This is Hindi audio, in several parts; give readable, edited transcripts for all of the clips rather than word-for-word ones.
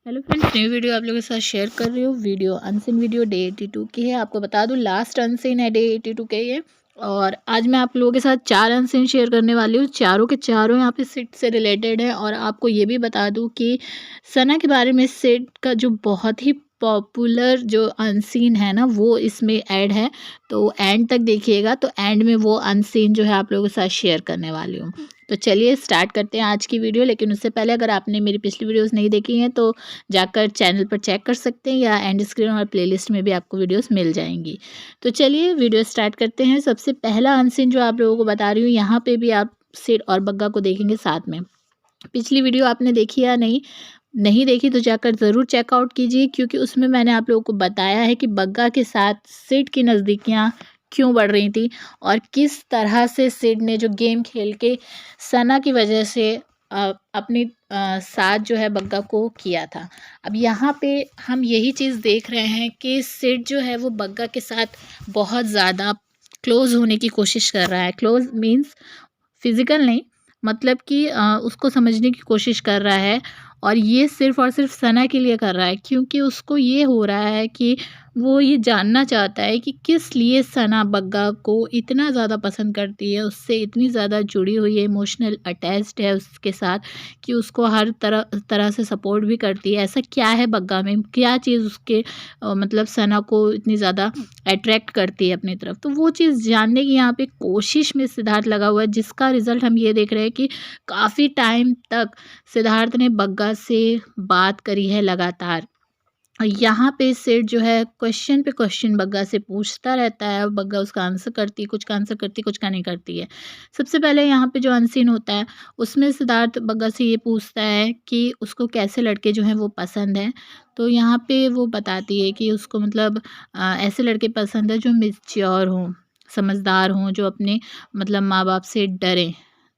हेलो फ्रेंड्स, न्यू वीडियो आप लोगों के साथ शेयर कर रही हूँ। वीडियो अनसीन वीडियो डे 82 की है। आपको बता दूँ लास्ट अनसीन है डे 82 के ये। और आज मैं आप लोगों के साथ 4 अनसीन शेयर करने वाली हूँ। चारों के चारों यहाँ पे सिट से रिलेटेड है। और आपको ये भी बता दूँ कि सना के बारे में सिट का जो बहुत ही पॉपुलर जो अनसीन है ना, वो इसमें ऐड है। तो एंड तक देखिएगा, तो एंड में वो अनसीन जो है आप लोगों के साथ शेयर करने वाली हूँ। तो चलिए स्टार्ट करते हैं आज की वीडियो। लेकिन उससे पहले अगर आपने मेरी पिछली वीडियोस नहीं देखी हैं तो जाकर चैनल पर चेक कर सकते हैं, या एंड स्क्रीन और प्लेलिस्ट में भी आपको वीडियोस मिल जाएंगी। तो चलिए वीडियो स्टार्ट करते हैं। सबसे पहला अनसीन जो आप लोगों को बता रही हूँ, यहाँ पे भी आप सिड और बग्गा को देखेंगे साथ में। पिछली वीडियो आपने देखी या नहीं नहीं देखी तो जाकर ज़रूर चेकआउट कीजिए, क्योंकि उसमें मैंने आप लोगों को बताया है कि बग्गा के साथ सिड की नज़दीकियाँ क्यों बढ़ रही थी और किस तरह से सिड ने जो गेम खेल के सना की वजह से अपनी साथ जो है बग्गा को किया था। अब यहाँ पे हम यही चीज़ देख रहे हैं कि सिड जो है वो बग्गा के साथ बहुत ज़्यादा क्लोज़ होने की कोशिश कर रहा है। क्लोज़ मीन्स फिज़िकल नहीं, मतलब कि उसको समझने की कोशिश कर रहा है। और ये सिर्फ़ और सिर्फ़ सना के लिए कर रहा है, क्योंकि उसको ये हो रहा है कि वो ये जानना चाहता है कि किस लिए सना बग्गा को इतना ज़्यादा पसंद करती है, उससे इतनी ज़्यादा जुड़ी हुई है, इमोशनल अटैच्ड है उसके साथ, कि उसको हर तरह तरह से सपोर्ट भी करती है। ऐसा क्या है बग्गा में, क्या चीज़ उसके मतलब सना को इतनी ज़्यादा अट्रैक्ट करती है अपनी तरफ। तो वो चीज़ जानने की यहाँ पे कोशिश में सिद्धार्थ लगा हुआ है, जिसका रिज़ल्ट हम ये देख रहे हैं कि काफ़ी टाइम तक सिद्धार्थ ने बग्गा से बात करी है लगातार। और यहाँ पे सिड जो है क्वेश्चन पे क्वेश्चन बग्गा से पूछता रहता है, और बग्गा उसका आंसर करती है, कुछ का आंसर करती है, कुछ का नहीं करती है। सबसे पहले यहाँ पे जो अनसीन होता है, उसमें सिद्धार्थ बग्गा से ये पूछता है कि उसको कैसे लड़के जो हैं वो पसंद हैं। तो यहाँ पे वो बताती है कि उसको मतलब ऐसे लड़के पसंद है जो मैच्योर हों, समझदार हों, जो अपने मतलब माँ बाप से डरें।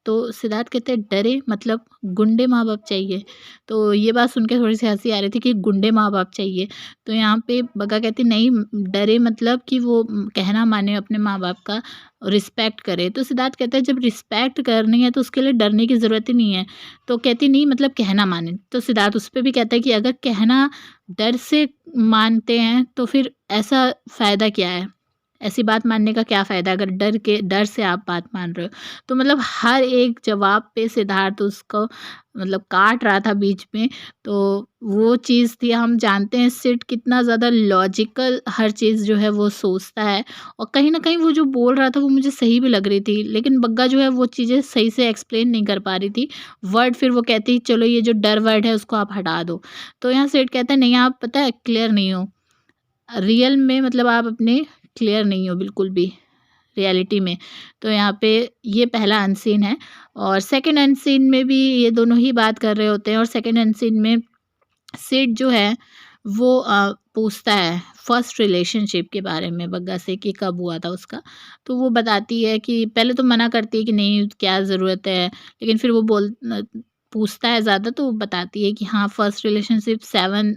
तो सिद्धार्थ कहते हैं डरे मतलब गुंडे माँ बाप चाहिए। तो ये बात सुन के थोड़ी सी हंसी आ रही थी कि गुंडे माँ बाप चाहिए। तो यहाँ पे बग्गा कहती नहीं, डरे मतलब कि वो कहना माने, अपने माँ बाप का रिस्पेक्ट करे। तो सिद्धार्थ कहता है जब रिस्पेक्ट करनी है तो उसके लिए डरने की ज़रूरत ही नहीं है। तो कहती नहीं मतलब कहना माने। तो सिद्धार्थ उस पर भी कहता है कि अगर कहना डर से मानते हैं तो फिर ऐसा फ़ायदा क्या है, ऐसी बात मानने का क्या फ़ायदा अगर डर से आप बात मान रहे हो। तो मतलब हर एक जवाब पे सिद्धार्थ उसको मतलब काट रहा था बीच में। तो वो चीज़ थी, हम जानते हैं सिड कितना ज़्यादा लॉजिकल हर चीज़ जो है वो सोचता है। और कहीं न कहीं वो जो बोल रहा था वो मुझे सही भी लग रही थी, लेकिन बग्गा जो है वो चीज़ें सही से एक्सप्लेन नहीं कर पा रही थी। वर्ड फिर वो कहती चलो ये जो डर वर्ड है उसको आप हटा दो। तो यहाँ सिड कहता है नहीं, आप पता है क्लियर नहीं हो। रियल में मतलब आप अपने क्लियर नहीं हो बिल्कुल भी रियलिटी में। तो यहाँ पे ये पहला अनसीन है। और सेकंड अनसीन में भी ये दोनों ही बात कर रहे होते हैं। और सेकंड अनसीन में सिड जो है वो पूछता है फर्स्ट रिलेशनशिप के बारे में बग्गा से कि कब हुआ था उसका। तो वो बताती है कि पहले तो मना करती है कि नहीं क्या ज़रूरत है, लेकिन फिर वो पूछता है ज़्यादा, तो वो बताती है कि हाँ फर्स्ट रिलेशनशिप 7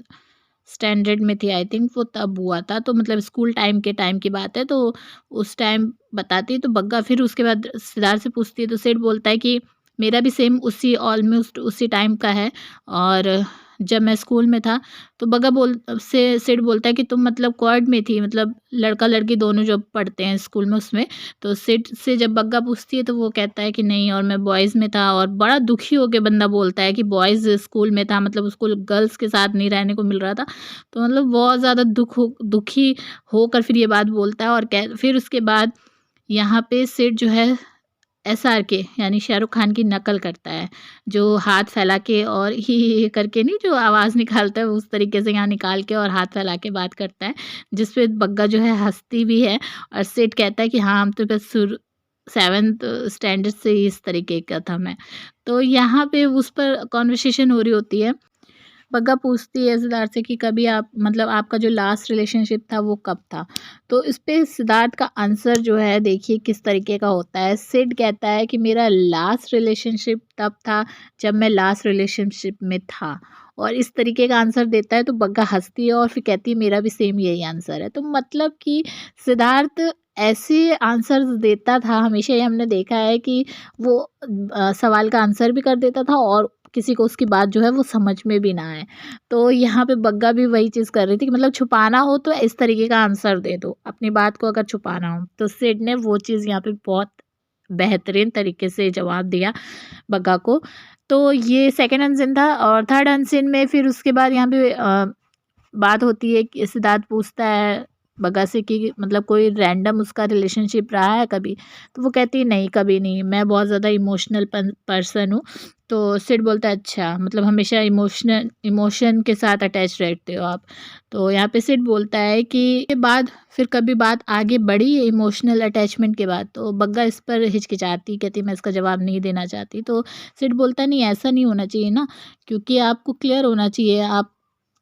स्टैंडर्ड में थी आई थिंक, वो तब हुआ था। तो मतलब स्कूल टाइम के टाइम की बात है। तो उस टाइम बताती है। तो बग्गा फिर उसके बाद सिद्धार्थ से पूछती है, तो सेठ बोलता है कि मेरा भी सेम उसी ऑलमोस्ट उसी टाइम का है। और जब मैं स्कूल में था तो बग्गा सेठ बोलता है कि तुम मतलब क्वाड में थी, मतलब लड़का लड़की दोनों जब पढ़ते हैं स्कूल में उसमें। तो सेठ से जब बग्गा पूछती है तो वो कहता है कि नहीं, और मैं बॉयज़ में था। और बड़ा दुखी होके बंदा बोलता है कि बॉयज़ स्कूल में था, मतलब उसको गर्ल्स के साथ नहीं रहने को मिल रहा था। तो मतलब बहुत ज़्यादा दुखी होकर फिर ये बात बोलता है। और फिर उसके बाद यहाँ पे सेठ जो है एसआरके यानी शाहरुख खान की नकल करता है, जो हाथ फैला के और ही करके नहीं, जो आवाज़ निकालता है उस तरीके से यहाँ निकाल के और हाथ फैला के बात करता है, जिस पे बग्गा जो है हँसती भी है। और सेठ कहता है कि हाँ हम तो बस 7th स्टैंडर्ड से ही इस तरीके का था मैं। तो यहाँ पे उस पर कॉन्वर्सेशन हो रही होती है। बग्गा पूछती है सिद्धार्थ से कि कभी आप मतलब आपका जो लास्ट रिलेशनशिप था वो कब था। तो इस पे सिद्धार्थ का आंसर जो है देखिए किस तरीके का होता है। सिड कहता है कि मेरा लास्ट रिलेशनशिप तब था जब मैं लास्ट रिलेशनशिप में था। और इस तरीके का आंसर देता है। तो बग्गा हंसती है और फिर कहती है मेरा भी सेम यही आंसर है। तो मतलब कि सिद्धार्थ ऐसे आंसर देता था हमेशा, ही हमने देखा है कि वो सवाल का आंसर भी कर देता था और किसी को उसकी बात जो है वो समझ में भी ना आए। तो यहाँ पे बग्गा भी वही चीज़ कर रही थी कि मतलब छुपाना हो तो इस तरीके का आंसर दे दो, अपनी बात को अगर छुपाना हो। तो सिड ने वो चीज़ यहाँ पे बहुत बेहतरीन तरीके से जवाब दिया बग्गा को। तो ये सेकंड अनसीन था। और थर्ड अनसीन में फिर उसके बाद यहाँ पे बात होती है कि सिद्धार्थ पूछता है बग्गा से कि मतलब कोई रैंडम उसका रिलेशनशिप रहा है कभी? तो वो कहती है नहीं, कभी नहीं, मैं बहुत ज़्यादा इमोशनल पर्सन हूँ। तो सिड बोलता है अच्छा, मतलब हमेशा इमोशन के साथ अटैच रहते हो आप। तो यहाँ पे सिड बोलता है कि के बाद फिर कभी बात आगे बढ़ी इमोशनल अटैचमेंट के बाद? तो बग्गा इस पर हिचकिचाती, कहती मैं इसका जवाब नहीं देना चाहती। तो सिड बोलता है नहीं, ऐसा नहीं होना चाहिए ना, क्योंकि आपको क्लियर होना चाहिए आप।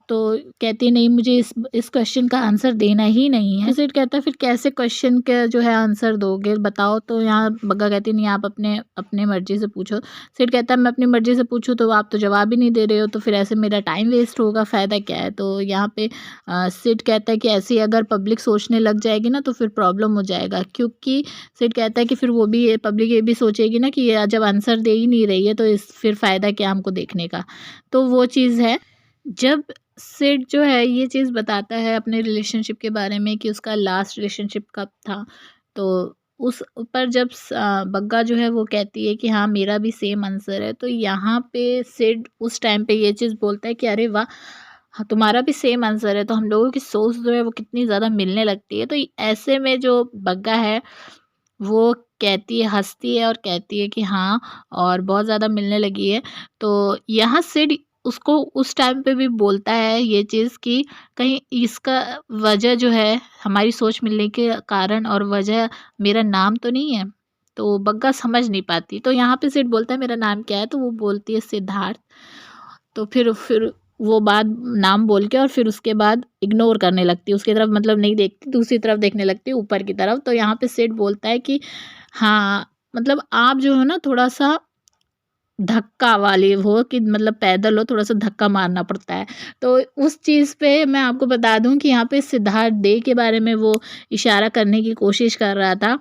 तो कहती नहीं, मुझे इस क्वेश्चन का आंसर देना ही नहीं है। सिड कहता है फिर कैसे क्वेश्चन का जो है आंसर दोगे बताओ? तो यहाँ बग्गा कहती नहीं, आप अपने अपने मर्जी से पूछो। सिड कहता है मैं अपनी मर्जी से पूछूं तो आप तो जवाब ही नहीं दे रहे हो, तो फिर ऐसे मेरा टाइम वेस्ट होगा, फ़ायदा क्या है? तो यहाँ पे सिड कहता है कि ऐसी अगर पब्लिक सोचने लग जाएगी ना तो फिर प्रॉब्लम हो जाएगा, क्योंकि सिड कहता है कि फिर वो भी पब्लिक ये भी सोचेगी ना कि ये जब आंसर दे ही नहीं रही है तो इस फिर फ़ायदा क्या हमको देखने का? तो वो चीज़ है। जब सिड जो है ये चीज़ बताता है अपने रिलेशनशिप के बारे में कि उसका लास्ट रिलेशनशिप कब था, तो उस पर जब बग्गा जो है वो कहती है कि हाँ मेरा भी सेम आंसर है, तो यहाँ पे सिड उस टाइम पे ये चीज़ बोलता है कि अरे वाह, हाँ तुम्हारा भी सेम आंसर है, तो हम लोगों की सोच जो है वो कितनी ज़्यादा मिलने लगती है। तो ऐसे में जो बग्गा है वो कहती है, हँसती है और कहती है कि हाँ, और बहुत ज़्यादा मिलने लगी है। तो यहाँ सिड उसको उस टाइम पे भी बोलता है ये चीज़ कि कहीं इसका वजह जो है हमारी सोच मिलने के कारण और वजह मेरा नाम तो नहीं है? तो बग्गा समझ नहीं पाती। तो यहाँ पे सिड बोलता है मेरा नाम क्या है? तो वो बोलती है सिद्धार्थ। तो फिर वो बात नाम बोल के और फिर उसके बाद इग्नोर करने लगती है, उसकी तरफ मतलब नहीं देखती, दूसरी तरफ देखने लगती है, ऊपर की तरफ। तो यहाँ पे सिड बोलता है कि हाँ, मतलब आप जो है ना थोड़ा-सा धक्का वाले हो कि मतलब पैदल हो, थोड़ा-सा धक्का मारना पड़ता है। तो उस चीज़ पे मैं आपको बता दूँ कि यहाँ पे सिद्धार्थ डे के बारे में वो इशारा करने की कोशिश कर रहा था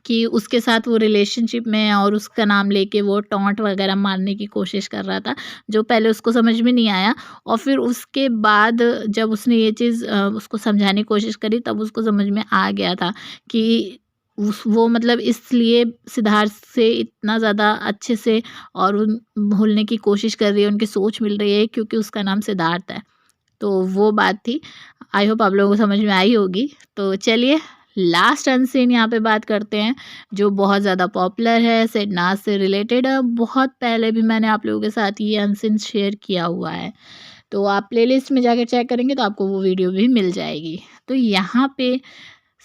कि उसके साथ वो रिलेशनशिप में है और उसका नाम लेके वो टॉन्ट वगैरह मारने की कोशिश कर रहा था, जो पहले उसको समझ में नहीं आया। और फिर उसके बाद जब उसने ये चीज़ उसको समझाने की कोशिश करी, तब उसको समझ में आ गया था कि वो मतलब इसलिए सिद्धार्थ से इतना ज़्यादा अच्छे से और उन भूलने की कोशिश कर रही है, उनकी सोच मिल रही है, क्योंकि उसका नाम सिद्धार्थ है। तो वो बात थी। आई होप आप लोगों को समझ में आई होगी। तो चलिए लास्ट अनसीन यहाँ पे बात करते हैं, जो बहुत ज़्यादा पॉपुलर है, सिडनाथ से रिलेटेड है। बहुत पहले भी मैंने आप लोगों के साथ ये अनसीन शेयर किया हुआ है, तो आप प्लेलिस्ट में जाकर चेक करेंगे तो आपको वो वीडियो भी मिल जाएगी। तो यहाँ पे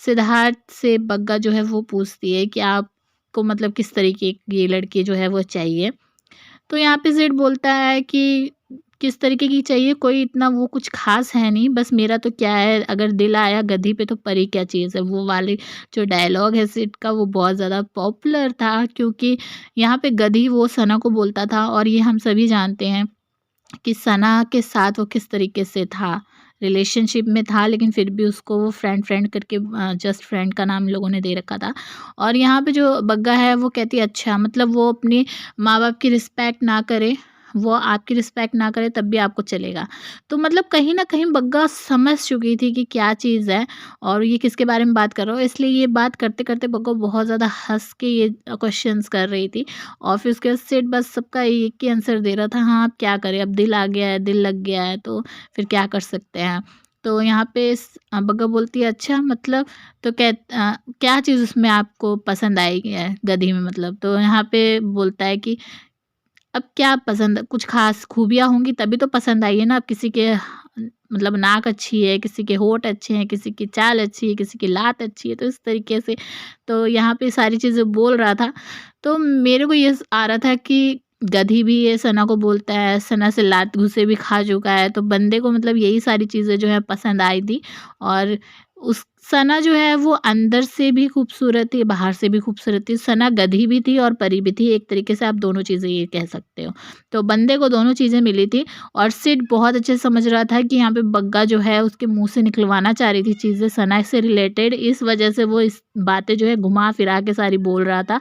सिद्धार्थ से बग्गा जो है वो पूछती है कि आपको मतलब किस तरीके की लड़की जो है वो चाहिए? तो यहाँ पे सिड बोलता है कि किस तरीके की चाहिए, कोई इतना वो कुछ ख़ास है नहीं, बस मेरा तो क्या है, अगर दिल आया गधी पे तो परी क्या चीज़ है। वो वाली जो डायलॉग है सिड का वो बहुत ज़्यादा पॉपुलर था, क्योंकि यहाँ पे गधी वो सना को बोलता था, और ये हम सभी जानते हैं कि सना के साथ वो किस तरीके से था, रिलेशनशिप में था, लेकिन फिर भी उसको वो फ्रेंड करके जस्ट फ्रेंड का नाम लोगों ने दे रखा था। और यहाँ पे जो बग्गा है वो कहती है अच्छा, मतलब वो अपने माँ-बाप की रिस्पेक्ट ना करे, वो आपकी रिस्पेक्ट ना करे तब भी आपको चलेगा। तो मतलब कहीं न कहीं बग्गा समझ चुकी थी कि क्या चीज़ है और ये किसके बारे में बात कर रहा हो, इसलिए ये बात करते-करते बग्गा बहुत ज़्यादा हँस के ये क्वेश्चंस कर रही थी। और फिर उसके बाद सेठ बस सबका एक ही आंसर दे रहा था, हाँ अब क्या करें, अब दिल आ गया है, दिल लग गया है, तो फिर क्या कर सकते हैं। तो यहाँ पे बग्गा बोलती है अच्छा, मतलब तो क्या चीज़ उसमें आपको पसंद आई है गधी में, मतलब? तो यहाँ पे बोलता है कि अब क्या पसंद, कुछ ख़ास खूबियाँ होंगी तभी तो पसंद आई है ना। अब किसी के मतलब नाक अच्छी है, किसी के होंठ अच्छे हैं, किसी की चाल अच्छी है, किसी की लात अच्छी है, तो इस तरीके से तो यहाँ पे सारी चीज़ें बोल रहा था। तो मेरे को ये आ रहा था कि गधी भी ये सना को बोलता है, सना से लात घुसे भी खा चुका है, तो बंदे को मतलब यही सारी चीज़ें जो है पसंद आई थी। और उस सना जो है वो अंदर से भी खूबसूरत थी, बाहर से भी खूबसूरत थी। सना गधी भी थी और परी भी थी, एक तरीके से आप दोनों चीज़ें ये कह सकते हो। तो बंदे को दोनों चीज़ें मिली थी, और सिड बहुत अच्छे से समझ रहा था कि यहाँ पे बग्गा जो है उसके मुँह से निकलवाना चाह रही थी चीज़ें सना से रिलेटेड, इस वजह से वो इस बातें जो है घुमा फिरा के सारी बोल रहा था।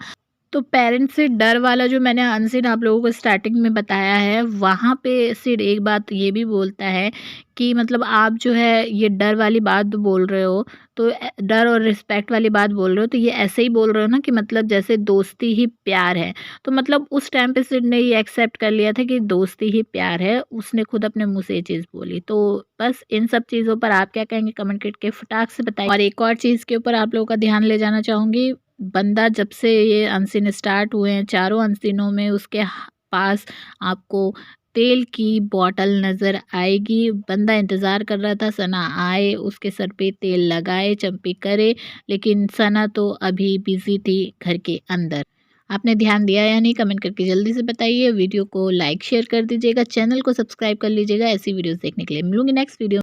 तो पेरेंट्स से डर वाला जो मैंने अनसीन आप लोगों को स्टार्टिंग में बताया है, वहाँ पे सिड एक बात ये भी बोलता है कि मतलब आप जो है ये डर वाली बात बोल रहे हो, तो डर और रिस्पेक्ट वाली बात बोल रहे हो, तो ये ऐसे ही बोल रहे हो ना कि मतलब जैसे दोस्ती ही प्यार है। तो मतलब उस टाइम पे सिड ने ये एक्सेप्ट कर लिया था कि दोस्ती ही प्यार है, उसने खुद अपने मुँह से ये चीज़ बोली। तो बस इन सब चीज़ों पर आप क्या कहेंगे कमेंट करके फटाक से बताइए। और एक और चीज़ के ऊपर आप लोगों का ध्यान ले जाना चाहूँगी, बंदा जब से ये अनसीन स्टार्ट हुए हैं, चारों अनसीनों में उसके पास आपको तेल की बॉटल नज़र आएगी। बंदा इंतज़ार कर रहा था सना आए, उसके सर पे तेल लगाए, चंपी करे, लेकिन सना तो अभी बिज़ी थी घर के अंदर। आपने ध्यान दिया या नहीं कमेंट करके जल्दी से बताइए। वीडियो को लाइक शेयर कर दीजिएगा, चैनल को सब्सक्राइब कर लीजिएगा ऐसी वीडियोज़ देखने के लिए। मिलूँगी नेक्स्ट वीडियो